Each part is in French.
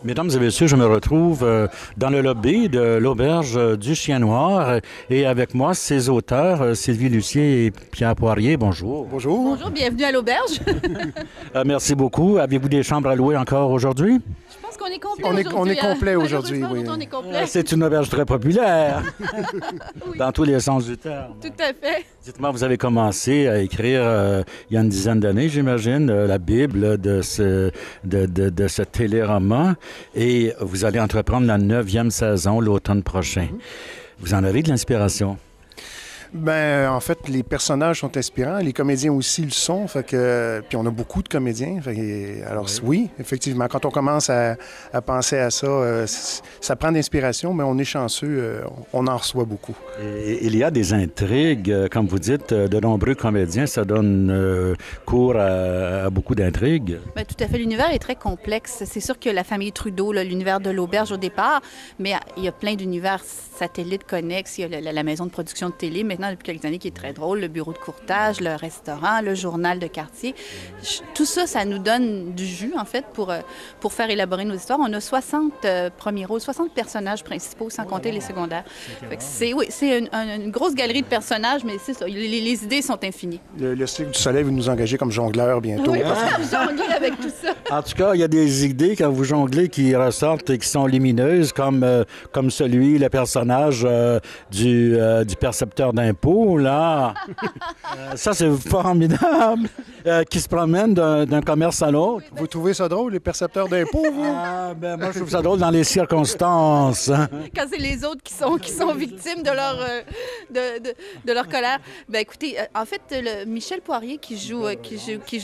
Mesdames et messieurs, je me retrouve dans le lobby de l'Auberge du Chien Noir et avec moi, ses auteurs, Sylvie Lucier et Pierre Poirier. Bonjour. Bonjour. Bonjour, bienvenue à l'auberge. Merci beaucoup. Avez-vous des chambres à louer encore aujourd'hui? Je pense qu'on est complet On est aujourd'hui. complet aujourd'hui, oui. On est complet. C'est une auberge très populaire, Oui. dans tous les sens du terme. Tout à fait. Dites-moi, vous avez commencé à écrire il y a une dizaine d'années, j'imagine, la Bible de ce téléroman et vous allez entreprendre la 9e saison l'automne prochain. Vous en avez de l'inspiration? Ben, en fait, les personnages sont inspirants, les comédiens aussi le sont, puis on a beaucoup de comédiens. Alors oui, effectivement, quand on commence à penser à ça, ça prend d'inspiration, mais on est chanceux, on en reçoit beaucoup. Et il y a des intrigues, comme vous dites, de nombreux comédiens, ça donne cours à beaucoup d'intrigues. Bien, tout à fait. L'univers est très complexe. C'est sûr que la famille Trudeau, là, l'univers de l'auberge au départ, mais il y a plein d'univers satellites connexes. Il y a la maison de production de télé, maintenant, depuis quelques années, qui est très drôle, le bureau de courtage, le restaurant, le journal de quartier. Tout ça, ça nous donne du jus, en fait, pour faire élaborer nos histoires. On a 60 premiers rôles, 60 personnages principaux, sans compter les secondaires. C'est une grosse galerie de personnages, mais c'est ça, les idées sont infinies. Le Cirque du Soleil veut nous engager comme jongleurs bientôt. Oui, jongler avec tout ça. En tout cas, il y a des idées quand vous jonglez qui ressortent et qui sont lumineuses, comme le personnage du percepteur d'impôts, là. Ça, c'est formidable. Qui se promène d'un commerce à l'autre. Vous trouvez ça drôle, les percepteurs d'impôts, vous? Ben, moi, je trouve ça drôle dans les circonstances. Quand c'est les autres qui sont victimes de leur colère. Ben écoutez, en fait, Michel Poirier qui joue,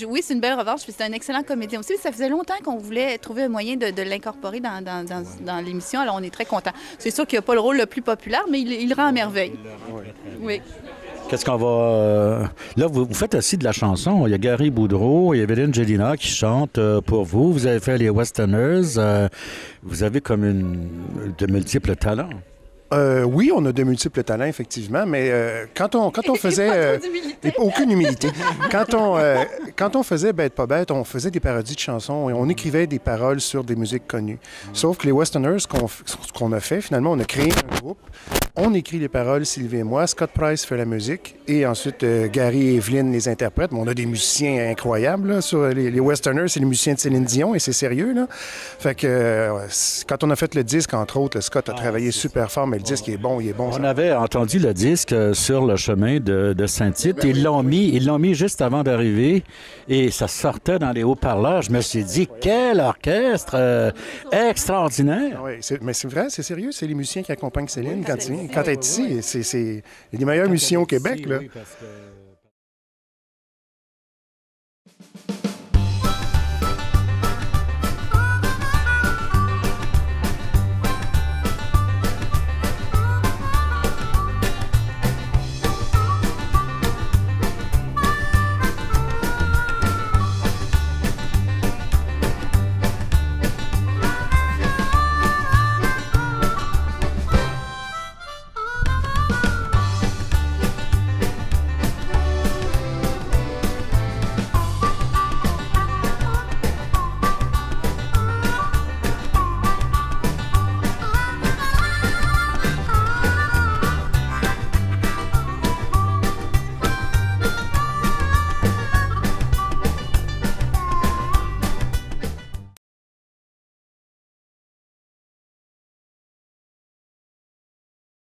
oui, c'est une belle revanche, puis c'est un excellent comédien aussi. Ça faisait longtemps qu'on voulait trouver un moyen de l'incorporer dans l'émission, alors on est très contents. C'est sûr qu'il n'a pas le rôle le plus populaire, mais il rend à merveille. Oui. Qu'est-ce qu'on va... Là, vous faites aussi de la chanson. Il y a Gary Boudreau et Evelyne Gélina qui chantent pour vous. Vous avez fait les Westerners. Vous avez comme de multiples talents. Oui, on a de multiples talents, effectivement, mais quand on faisait... Pas trop d'humilité. Aucune humilité. Quand on faisait Bête pas bête, on faisait des parodies de chansons et on écrivait des paroles sur des musiques connues. Sauf que les Westerners, ce qu'on a fait, finalement, on a créé un groupe. On écrit les paroles, Sylvie et moi. Scott Price fait la musique. Et ensuite, Gary et Evelyne les interprètent. Mais on a des musiciens incroyables. Là, sur les Westerners, c'est les musiciens de Céline Dion et c'est sérieux. Là. Fait que quand on a fait le disque, entre autres, Scott a travaillé super fort, mais le disque il est bon. On avait entendu le disque sur le chemin de Saint-Tite. Ils l'ont mis juste avant d'arriver et ça sortait dans les haut-parleurs. Je me suis dit, quel orchestre extraordinaire! Oui, mais c'est vrai, c'est sérieux. C'est les musiciens qui accompagnent Céline quand elle est ici. C'est les meilleurs musiciens au Québec. Là. Oui, parce que